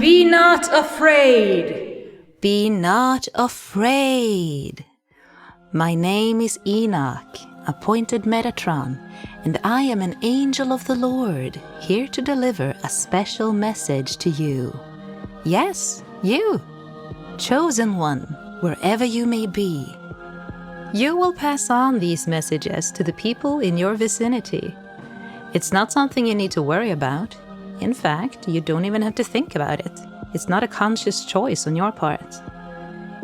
Be not afraid. Be not afraid. My name is Enoch, appointed Metatron, and I am an angel of the Lord, here to deliver a special message to you. Yes, you, chosen one, wherever you may be. You will pass on these messages to the people in your vicinity. It's not something you need to worry about. In fact, you don't even have to think about it. It's not a conscious choice on your part.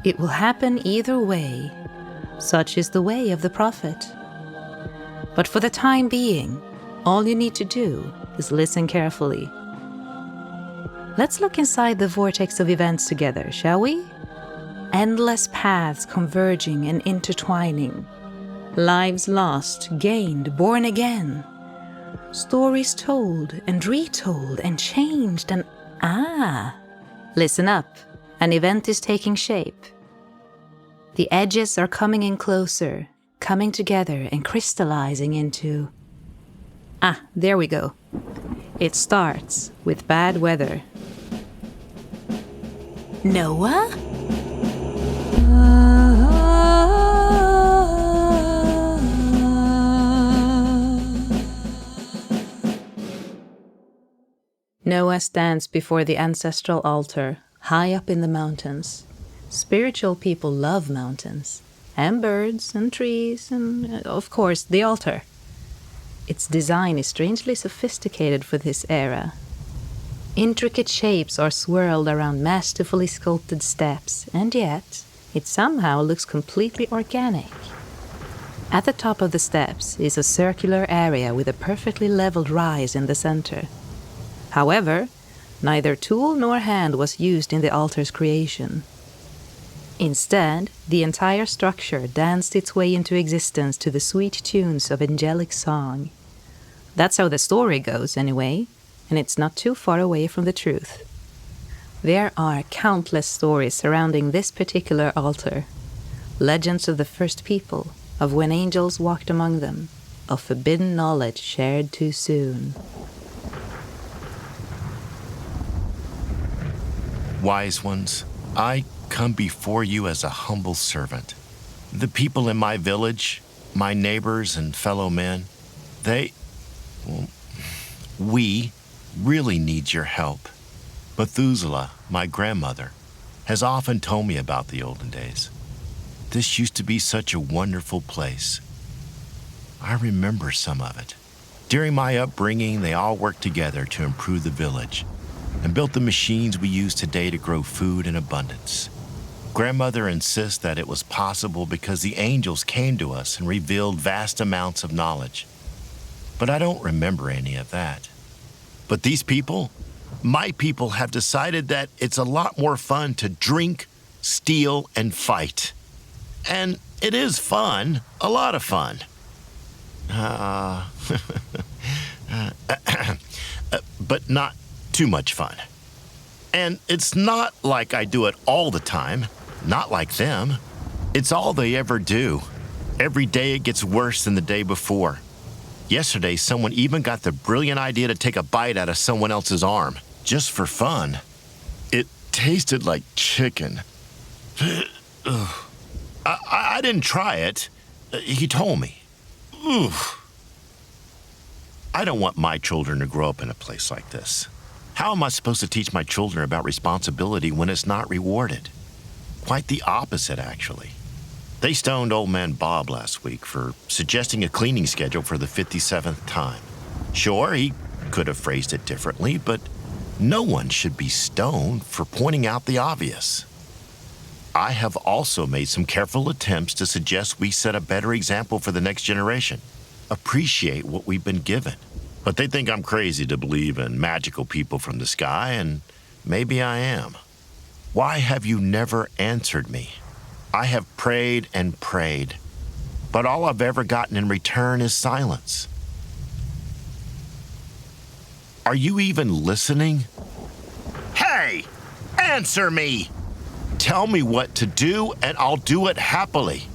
It will happen either way. Such is the way of the prophet. But for the time being, all you need to do is listen carefully. Let's look inside the vortex of events together, shall we? Endless paths converging and intertwining. Lives lost, gained, born again. Stories told and retold and changed and listen up. An event is taking shape. The edges are coming in closer, coming together and crystallizing into... there we go. It starts with bad weather. Noah? Noah stands before the ancestral altar, high up in the mountains. Spiritual people love mountains, and birds, and trees, and, of course, the altar. Its design is strangely sophisticated for this era. Intricate shapes are swirled around masterfully sculpted steps, and yet, it somehow looks completely organic. At the top of the steps is a circular area with a perfectly leveled rise in the center. However, neither tool nor hand was used in the altar's creation. Instead, the entire structure danced its way into existence to the sweet tunes of angelic song. That's how the story goes, anyway, and it's not too far away from the truth. There are countless stories surrounding this particular altar. Legends of the first people, of when angels walked among them, of forbidden knowledge shared too soon. Wise ones, I come before you as a humble servant. The people in my village, my neighbors and fellow men, we really need your help. Methuselah, my grandmother, has often told me about the olden days. This used to be such a wonderful place. I remember some of it. During my upbringing, they all worked together to improve the village and built the machines we use today to grow food in abundance. Grandmother insists that it was possible because the angels came to us and revealed vast amounts of knowledge. But I don't remember any of that. But these people, my people, have decided that it's a lot more fun to drink, steal, and fight. And it is fun, a lot of fun. But not too much fun. And it's not like I do it all the time, not like them. It's all they ever do. Every day it gets worse than the day before. Yesterday, someone even got the brilliant idea to take a bite out of someone else's arm, just for fun. It tasted like chicken. I didn't try it. He told me. I don't want my children to grow up in a place like this. How am I supposed to teach my children about responsibility when it's not rewarded? Quite the opposite, actually. They stoned old man Bob last week for suggesting a cleaning schedule for the 57th time. Sure, he could have phrased it differently, but no one should be stoned for pointing out the obvious. I have also made some careful attempts to suggest we set a better example for the next generation. Appreciate what we've been given. But they think I'm crazy to believe in magical people from the sky, and maybe I am. Why have you never answered me? I have prayed and prayed, but all I've ever gotten in return is silence. Are you even listening? Hey, answer me! Tell me what to do, and I'll do it happily.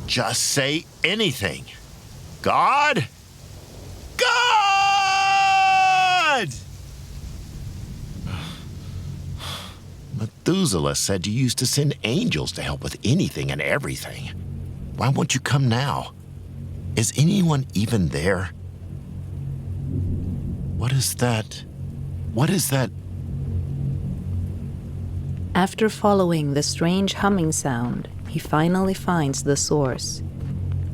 Just say anything. God? God! Methuselah said you used to send angels to help with anything and everything. Why won't you come now? Is anyone even there? What is that? What is that? After following the strange humming sound, he finally finds the source.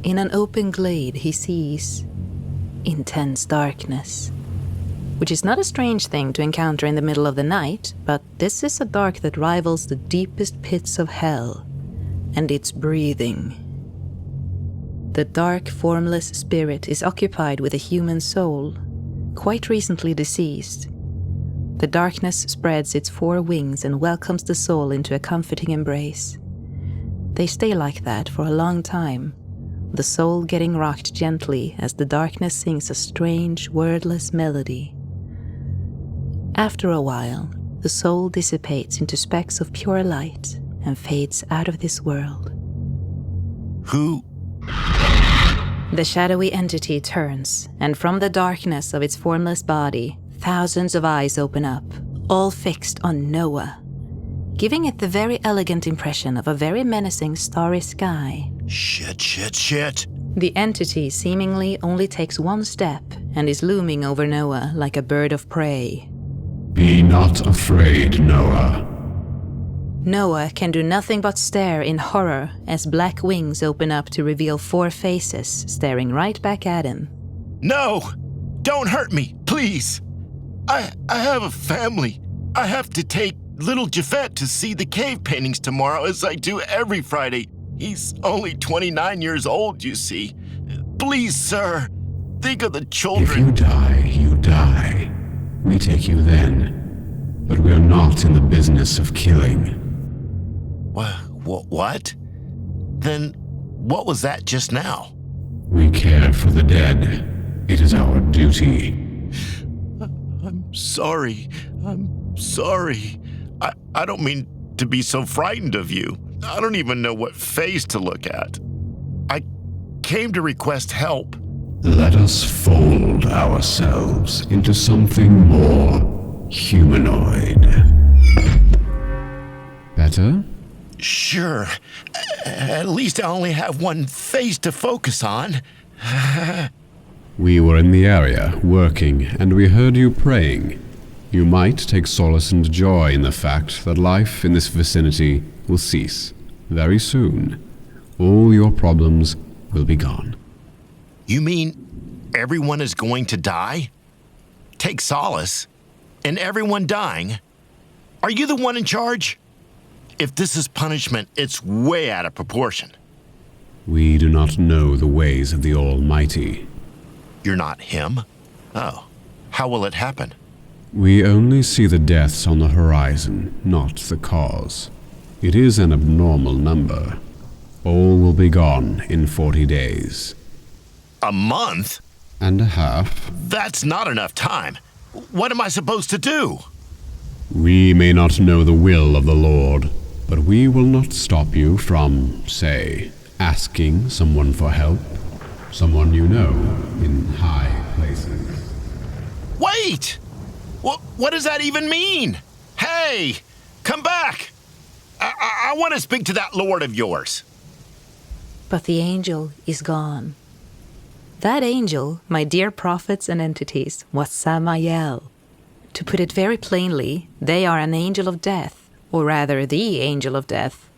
In an open glade, he sees intense darkness, which is not a strange thing to encounter in the middle of the night, but this is a dark that rivals the deepest pits of hell, and it's breathing. The dark, formless spirit is occupied with a human soul, quite recently deceased. The darkness spreads its 4 wings and welcomes the soul into a comforting embrace. They stay like that for a long time, the soul getting rocked gently as the darkness sings a strange, wordless melody. After a while, the soul dissipates into specks of pure light and fades out of this world. Who? The shadowy entity turns, and from the darkness of its formless body, thousands of eyes open up, all fixed on Noah, giving it the very elegant impression of a very menacing starry sky. Shit. The entity seemingly only takes 1 step and is looming over Noah like a bird of prey. Be not afraid, Noah. Noah can do nothing but stare in horror as black wings open up to reveal 4 faces staring right back at him. No! Don't hurt me, please! I have a family. I have to take little Japhet to see the cave paintings tomorrow, as I do every Friday. He's only 29 years old, you see. Please, sir, think of the children. If you die, you die. We take you then. But we're not in the business of killing. What? Then what was that just now? We care for the dead. It is our duty. I'm sorry. I don't mean to be so frightened of you. I don't even know what face to look at. I came to request help. Let us fold ourselves into something more humanoid. Better? Sure. At least I only have one face to focus on. We were in the area, working, and we heard you praying. You might take solace and joy in the fact that life in this vicinity will cease very soon. All your problems will be gone. You mean everyone is going to die? Take solace in everyone dying? Are you the one in charge? If this is punishment, it's way out of proportion. We do not know the ways of the Almighty. You're not him? Oh, how will it happen? We only see the deaths on the horizon, not the cause. It is an abnormal number. All will be gone in 40 days. A month? And a half. That's not enough time. What am I supposed to do? We may not know the will of the Lord, but we will not stop you from, say, asking someone for help. Someone you know in high places. Wait! What does that even mean? Hey, come back! I want to speak to that lord of yours. But the angel is gone. That angel, my dear prophets and entities, was Samael. To put it very plainly, they are an angel of death, or rather the angel of death.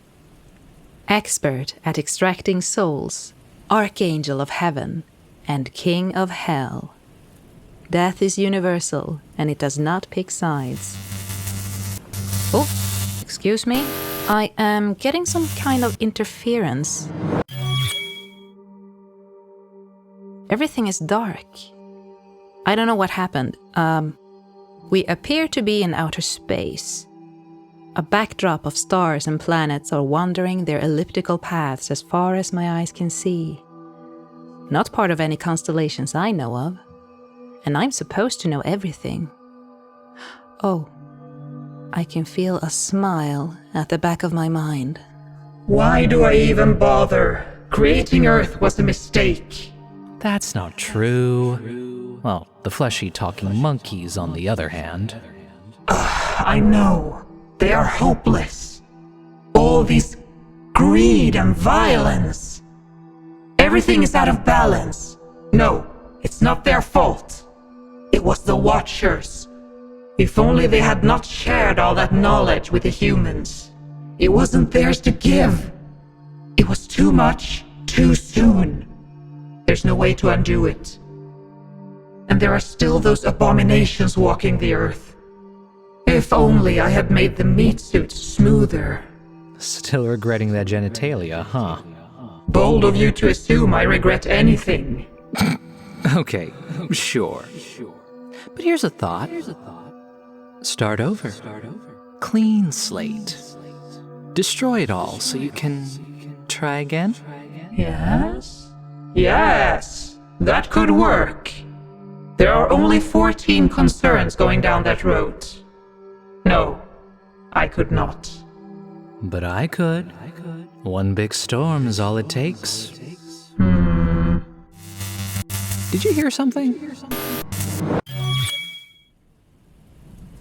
Expert at extracting souls, archangel of heaven, and king of hell. Death is universal, and it does not pick sides. Oh, excuse me. I am getting some kind of interference. Everything is dark. I don't know what happened. We appear to be in outer space. A backdrop of stars and planets are wandering their elliptical paths as far as my eyes can see. Not part of any constellations I know of. And I'm supposed to know everything. Oh, I can feel a smile at the back of my mind. Why do I even bother? Creating Earth was a mistake. That's not true. Well, the fleshy talking monkeys, on the other hand. I know. They are hopeless. All this greed and violence. Everything is out of balance. No, it's not their fault. It was the Watchers. If only they had not shared all that knowledge with the humans. It wasn't theirs to give. It was too much, too soon. There's no way to undo it. And there are still those abominations walking the earth. If only I had made the meat suits smoother. Still regretting that genitalia, huh? Bold of you to assume I regret anything. Okay, sure. But here's a thought. Start over. Clean slate. Destroy it all so you can try again? Yes? Yes, that could work. There are only 14 concerns going down that road. No, I could not. But I could. One big storm is all it takes. Did you hear something?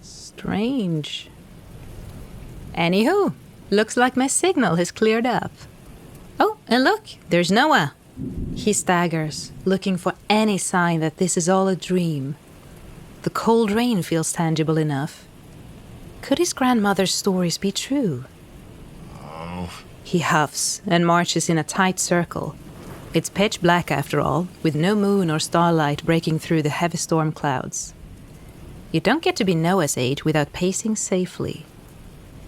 Strange. Anywho, looks like my signal has cleared up. Oh, and look, there's Noah. He staggers, looking for any sign that this is all a dream. The cold rain feels tangible enough. Could his grandmother's stories be true? He huffs and marches in a tight circle. It's pitch black after all, with no moon or starlight breaking through the heavy storm clouds. You don't get to be Noah's age without pacing safely.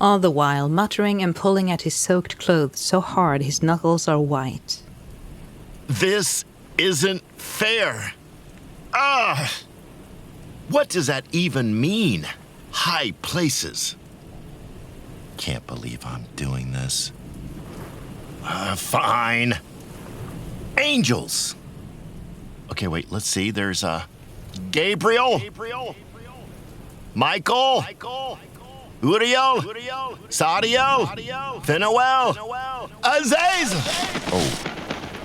All the while muttering and pulling at his soaked clothes so hard his knuckles are white. This isn't fair. What does that even mean? High places. Can't believe I'm doing this. Fine. Angels. Okay, wait, let's see. There's Gabriel. Michael. Uriel. Sadio. Phanuel. Azide.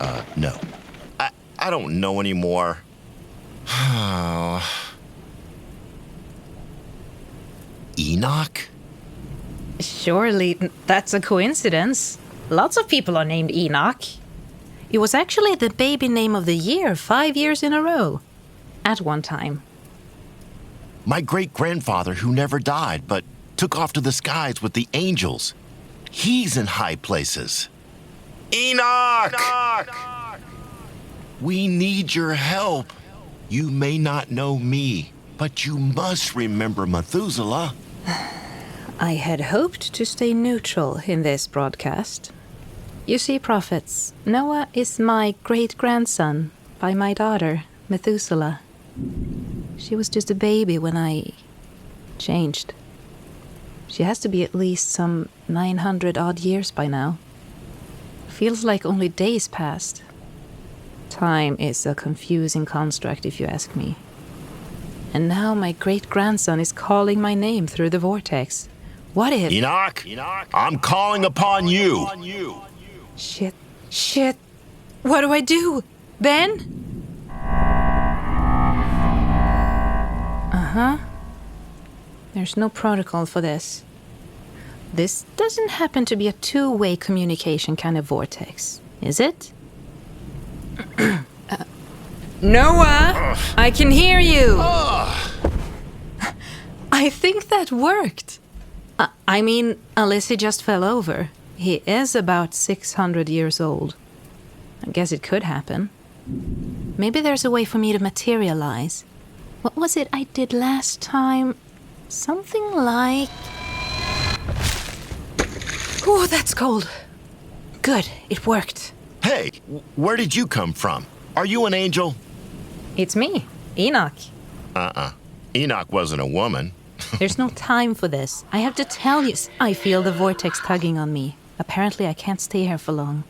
Oh, no. I don't know anymore. Enoch? Surely that's a coincidence. Lots of people are named Enoch. It was actually the baby name of the year 5 years in a row. At one time. My great-grandfather who never died, but took off to the skies with the angels. He's in high places. Enoch! We need your help. You may not know me, but you must remember Methuselah. I had hoped to stay neutral in this broadcast. You see, prophets, Noah is my great-grandson by my daughter, Methuselah. She was just a baby when I changed. She has to be at least some 900-odd years by now. Feels like only days passed. Time is a confusing construct, if you ask me. And now my great-grandson is calling my name through the vortex. What if... Enoch, I'm calling upon you. Shit. What do I do? Ben? There's no protocol for this. This doesn't happen to be a two-way communication kind of vortex, is it? Noah! I can hear you! I think that worked. I mean, unless he just fell over. He is about 600 years old. I guess it could happen. Maybe there's a way for me to materialize. What was it I did last time? Something like... Oh, that's cold. Good, it worked. Hey, where did you come from? Are you an angel? It's me, Enoch. Enoch wasn't a woman. There's no time for this. I have to tell you. I feel the vortex tugging on me. Apparently I can't stay here for long.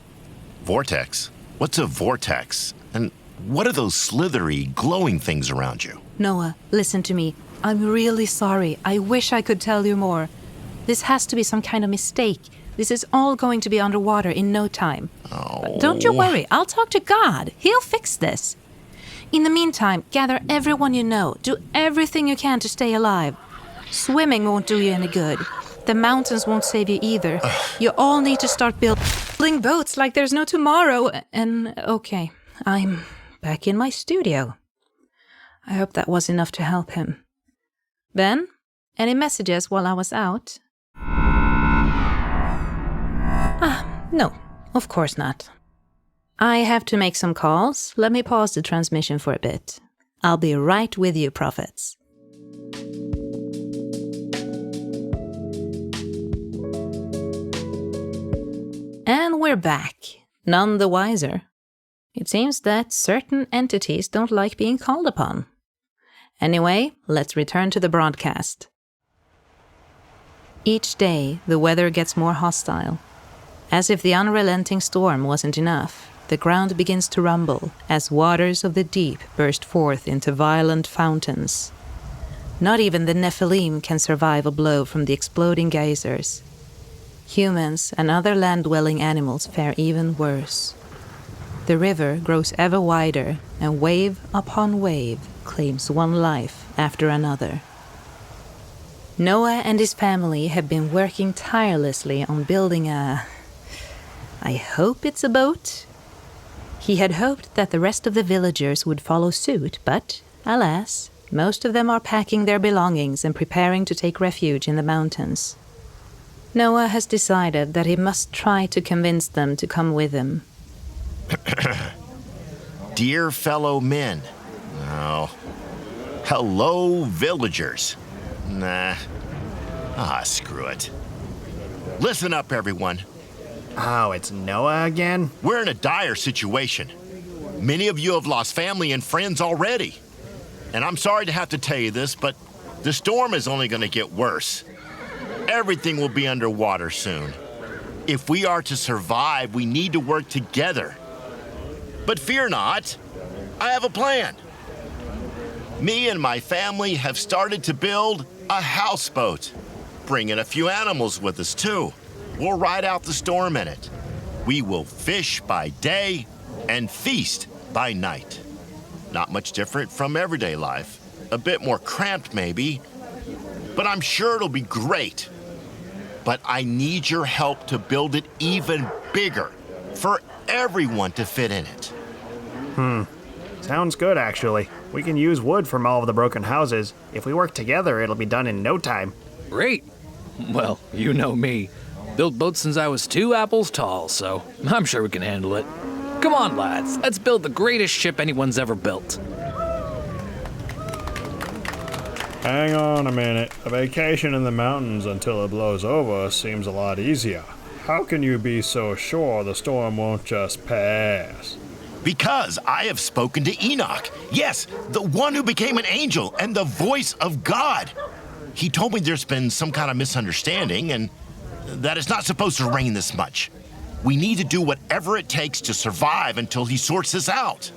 Vortex? What's a vortex? And what are those slithery, glowing things around you? Noah, listen to me. I'm really sorry. I wish I could tell you more. This has to be some kind of mistake. This is all going to be underwater in no time. But don't you worry. I'll talk to God. He'll fix this. In the meantime, gather everyone you know. Do everything you can to stay alive. Swimming won't do you any good. The mountains won't save you either. You all need to start building boats like there's no tomorrow. And okay, I'm back in my studio. I hope that was enough to help him. Ben, any messages while I was out? No, of course not. I have to make some calls. Let me pause the transmission for a bit. I'll be right with you, prophets. And we're back, none the wiser. It seems that certain entities don't like being called upon. Anyway, let's return to the broadcast. Each day, the weather gets more hostile. As if the unrelenting storm wasn't enough, the ground begins to rumble as waters of the deep burst forth into violent fountains. Not even the Nephilim can survive a blow from the exploding geysers. Humans and other land-dwelling animals fare even worse. The river grows ever wider, and wave upon wave claims one life after another. Noah and his family have been working tirelessly on building I hope it's a boat? He had hoped that the rest of the villagers would follow suit, but, alas, most of them are packing their belongings and preparing to take refuge in the mountains. Noah has decided that he must try to convince them to come with him. Dear fellow men. Oh. Hello, villagers. Nah. Screw it. Listen up, everyone. Oh, it's Noah again? We're in a dire situation. Many of you have lost family and friends already. And I'm sorry to have to tell you this, but the storm is only going to get worse. Everything will be underwater soon. If we are to survive, we need to work together. But fear not, I have a plan. Me and my family have started to build a houseboat. Bring in a few animals with us, too. We'll ride out the storm in it. We will fish by day and feast by night. Not much different from everyday life. A bit more cramped, maybe. But I'm sure it'll be great. But I need your help to build it even bigger, for everyone to fit in it. Sounds good, actually. We can use wood from all of the broken houses. If we work together, it'll be done in no time. Great. Well, you know me. Built boats since I was 2 apples tall, so I'm sure we can handle it. Come on, lads. Let's build the greatest ship anyone's ever built. Hang on a minute. A vacation in the mountains until it blows over seems a lot easier. How can you be so sure the storm won't just pass? Because I have spoken to Enoch. Yes, the one who became an angel and the voice of God. He told me there's been some kind of misunderstanding and that it's not supposed to rain this much. We need to do whatever it takes to survive until he sorts this out.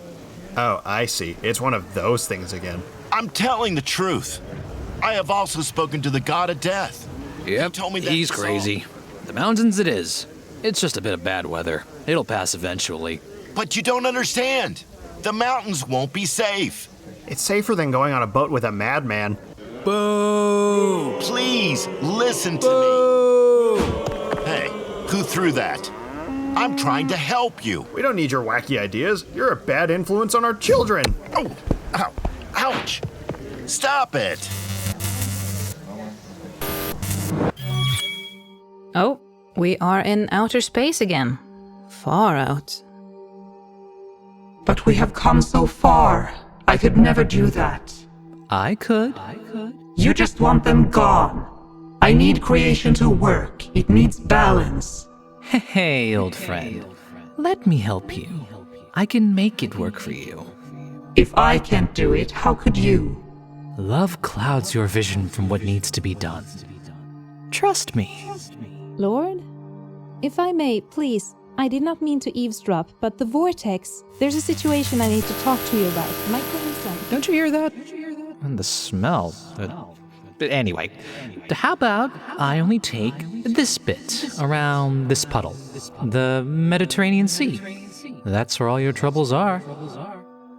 Oh, I see. It's one of those things again. I'm telling the truth. I have also spoken to the god of death. Yep, He told me that he's crazy. The mountains it is. It's just a bit of bad weather. It'll pass eventually. But you don't understand. The mountains won't be safe. It's safer than going on a boat with a madman. Boo! Please, listen to me. Hey, who threw that? I'm trying to help you. We don't need your wacky ideas. You're a bad influence on our children. Oh, ow, ouch. Stop it. Oh, we are in outer space again. Far out. But we have come so far. I could never do that. I could. You just want them gone. I need creation to work. It needs balance. Hey, old friend. Let me help you. I can make it work for you. If I can't do it, how could you? Love clouds your vision from what needs to be done. Trust me. Lord? If I may, please, I did not mean to eavesdrop, but the vortex, there's a situation I need to talk to you about. Might go listen. Don't you hear that? And the smell. But anyway, how about I only take this bit around this puddle? The Mediterranean Sea. That's where all your troubles are.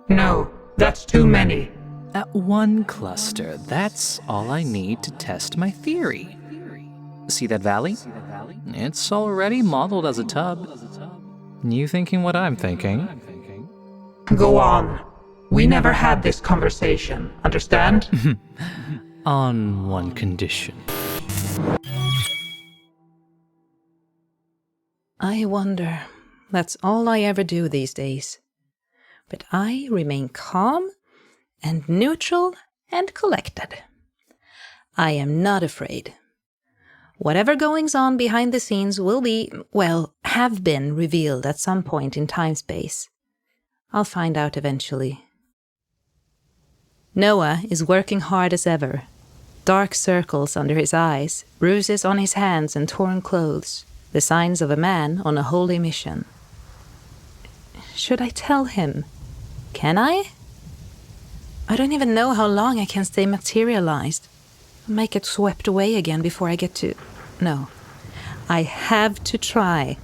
No, that's too many. At one cluster, that's all I need to test my theory. See that valley? It's already modeled as a tub. You thinking what I'm thinking? Go on. We never had this conversation, understand? On one condition. I wonder. That's all I ever do these days. But I remain calm and neutral and collected. I am not afraid. Whatever goings on behind the scenes will be, well, have been revealed at some point in time-space. I'll find out eventually. Noah is working hard as ever. Dark circles under his eyes, bruises on his hands and torn clothes. The signs of a man on a holy mission. Should I tell him? Can I? I don't even know how long I can stay materialized. I might get swept away again before I get to... No. I have to try.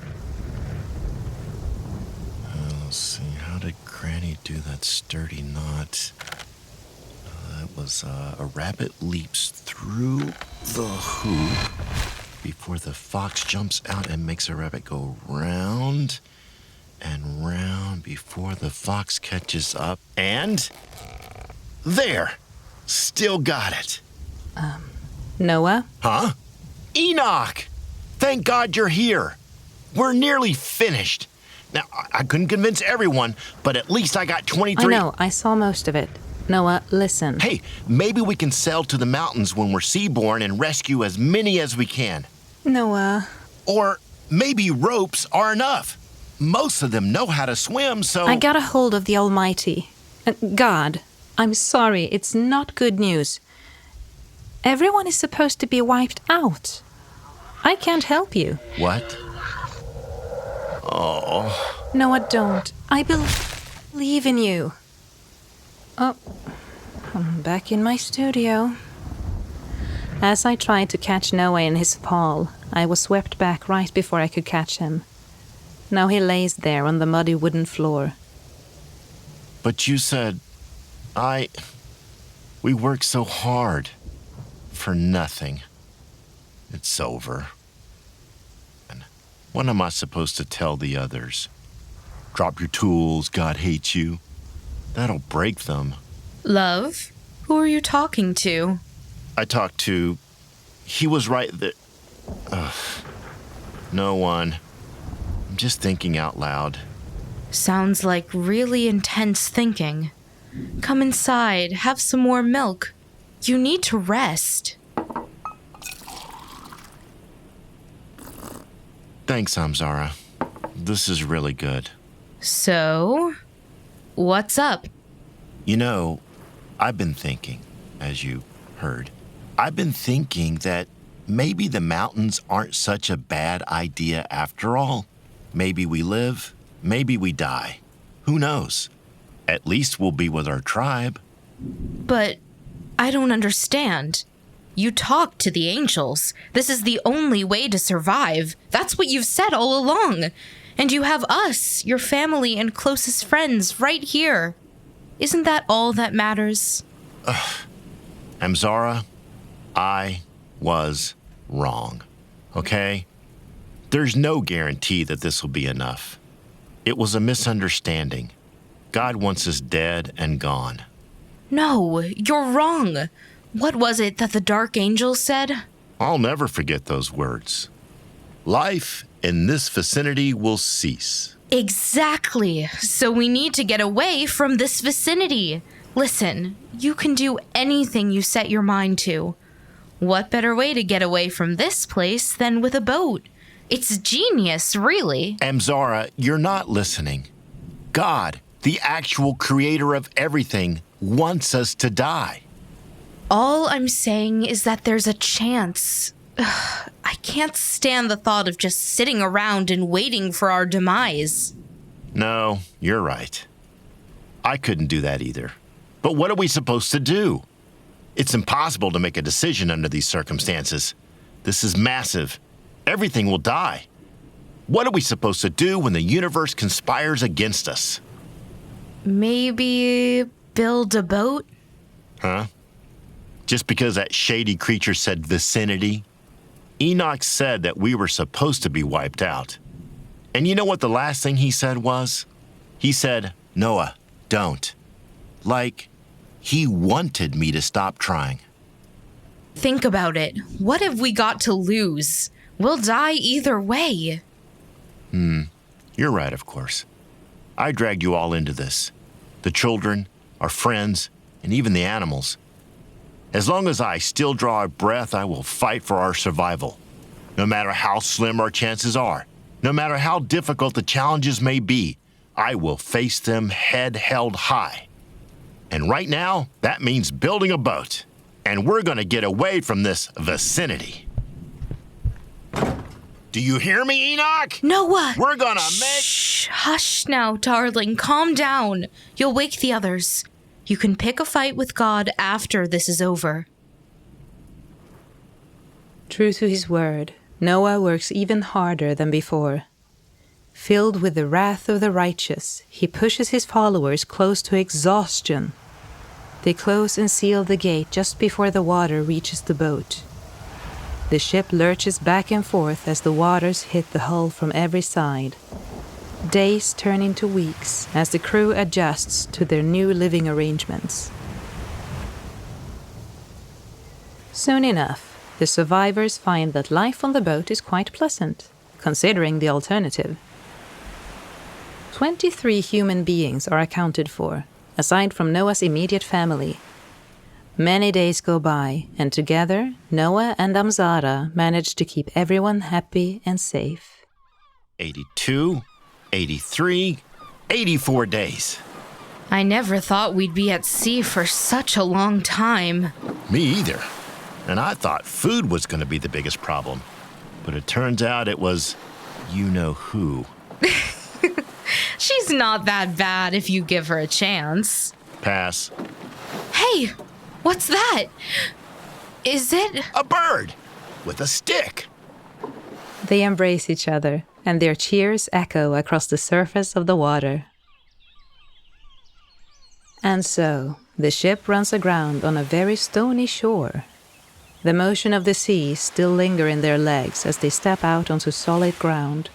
Let's see, how did Granny do that sturdy knot? That was a rabbit leaps through the hoop before the fox jumps out and makes a rabbit go round and round before the fox catches up. And there! Still got it. Noah? Huh? Enoch! Thank God you're here. We're nearly finished. Now, I couldn't convince everyone, but at least I got 23... I know, I saw most of it. Noah, listen. Hey, maybe we can sail to the mountains when we're seaborne and rescue as many as we can. Noah. Or maybe ropes are enough. Most of them know how to swim, so... I got a hold of the Almighty. God, I'm sorry, it's not good news. Everyone is supposed to be wiped out. I can't help you. What? Oh. Noah, don't. I believe in you. Oh, I'm back in my studio. As I tried to catch Noah in his fall, I was swept back right before I could catch him. Now he lays there on the muddy wooden floor. But you said... We worked so hard. For nothing. It's over. And what am I supposed to tell the others? Drop your tools, God hates you. That'll break them. Love? Who are you talking to? I talked to... He was right that... No one. I'm just thinking out loud. Sounds like really intense thinking. Come inside, have some more milk. You need to rest. Thanks, Amzara. This is really good. So, what's up? You know, I've been thinking, as you heard, I've been thinking that maybe the mountains aren't such a bad idea after all. Maybe we live, maybe we die. Who knows? At least we'll be with our tribe. But I don't understand. You talked to the angels. This is the only way to survive. That's what you've said all along. And you have us, your family and closest friends, right here. Isn't that all that matters? Amzara, I was wrong. Okay? There's no guarantee that this will be enough. It was a misunderstanding. God wants us dead and gone. No, you're wrong. What was it that the Dark Angel said? I'll never forget those words. Life in this vicinity will cease. Exactly. So we need to get away from this vicinity. Listen, you can do anything you set your mind to. What better way to get away from this place than with a boat? It's genius, really. Amzara, you're not listening. God, the actual creator of everything, wants us to die. All I'm saying is that there's a chance. I can't stand the thought of just sitting around and waiting for our demise. No, you're right. I couldn't do that either. But what are we supposed to do? It's impossible to make a decision under these circumstances. This is massive. Everything will die. What are we supposed to do when the universe conspires against us? Maybe build a boat? Huh? Just because that shady creature said vicinity? Enoch said that we were supposed to be wiped out. And you know what the last thing he said was? He said, Noah, don't. Like, he wanted me to stop trying. Think about it. What have we got to lose? We'll die either way. You're right, of course. I dragged you all into this. The children, our friends, and even the animals. As long as I still draw a breath, I will fight for our survival. No matter how slim our chances are, no matter how difficult the challenges may be, I will face them head held high. And right now, that means building a boat. And we're gonna get away from this vicinity. Do you hear me, Enoch? Noah! We're gonna Shh! Hush now, darling. Calm down. You'll wake the others. You can pick a fight with God after this is over. True to his word, Noah works even harder than before. Filled with the wrath of the righteous, he pushes his followers close to exhaustion. They close and seal the gate just before the water reaches the boat. The ship lurches back and forth as the waters hit the hull from every side. Days turn into weeks as the crew adjusts to their new living arrangements. Soon enough, the survivors find that life on the boat is quite pleasant, considering the alternative. 23 human beings are accounted for, aside from Noah's immediate family. Many days go by, and together, Noah and Amzara manage to keep everyone happy and safe. 82, 83, 84 days. I never thought we'd be at sea for such a long time. Me either. And I thought food was going to be the biggest problem. But it turns out it was you-know-who. She's not that bad if you give her a chance. Pass. Hey, what's that? Is it? A bird! With a stick! They embrace each other, and their cheers echo across the surface of the water. And so, the ship runs aground on a very stony shore. The motion of the sea still linger in their legs as they step out onto solid ground.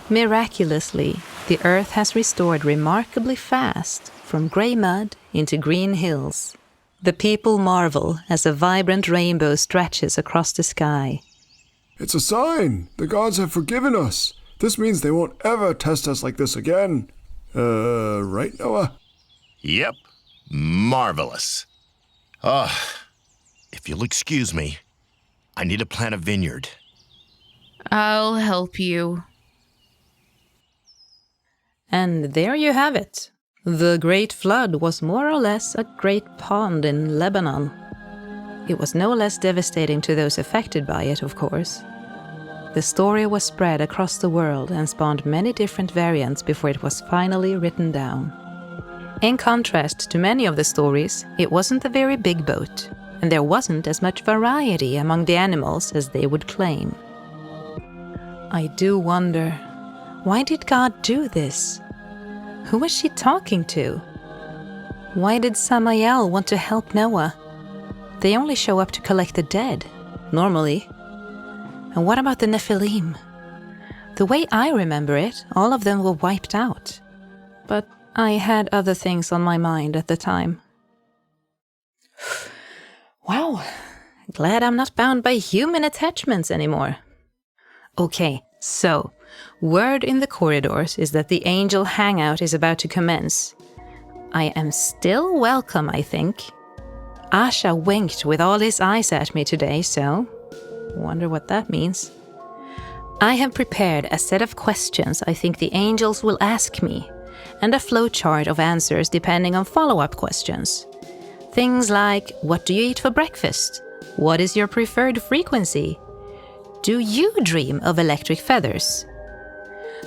Miraculously, the earth has restored remarkably fast, from grey mud into green hills. The people marvel as a vibrant rainbow stretches across the sky. It's a sign! The gods have forgiven us! This means they won't ever test us like this again. Right, Noah? Yep. Marvelous. If you'll excuse me, I need to plant a vineyard. I'll help you. And there you have it. The Great Flood was more or less a great pond in Lebanon. It was no less devastating to those affected by it, of course. The story was spread across the world and spawned many different variants before it was finally written down. In contrast to many of the stories, it wasn't a very big boat, and there wasn't as much variety among the animals as they would claim. I do wonder, why did God do this? Who was she talking to? Why did Samael want to help Noah? They only show up to collect the dead, normally. And what about the Nephilim? The way I remember it, all of them were wiped out. But I had other things on my mind at the time. Wow, glad I'm not bound by human attachments anymore. Okay, so, word in the corridors is that the angel hangout is about to commence. I am still welcome, I think. Asha winked with all his eyes at me today, so wonder what that means. I have prepared a set of questions I think the angels will ask me, and a flowchart of answers depending on follow-up questions. Things like, what do you eat for breakfast? What is your preferred frequency? Do you dream of electric feathers?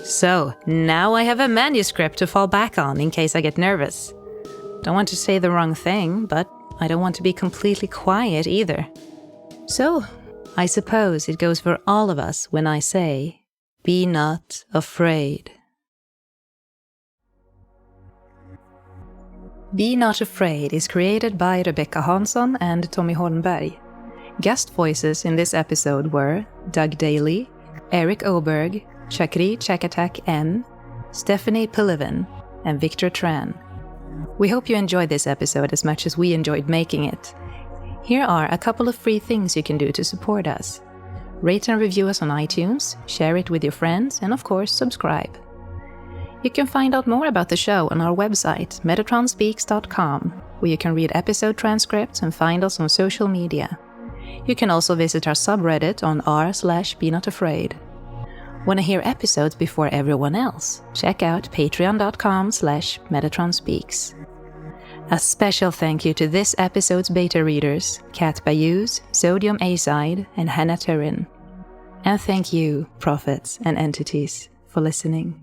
So, now I have a manuscript to fall back on in case I get nervous. Don't want to say the wrong thing, but I don't want to be completely quiet either. So, I suppose it goes for all of us when I say, be not afraid. Be Not Afraid is created by Rebecca Hansson and Tommy Holmberg. Guest voices in this episode were Doug Daly, Erik Oberg, Chakree Chakattack M, Stephanie Pilavin, and Victor Tran. We hope you enjoyed this episode as much as we enjoyed making it. Here are a couple of free things you can do to support us. Rate and review us on iTunes, share it with your friends, and of course, subscribe. You can find out more about the show on our website, metatronspeaks.com, where you can read episode transcripts and find us on social media. You can also visit our subreddit on r/BeNotAfraid. Want to hear episodes before everyone else? Check out patreon.com/MetatronSpeaks. A special thank you to this episode's beta readers, Kat Bajusz, Sodium Azide, and Hannah Teryn. And thank you, prophets and entities, for listening.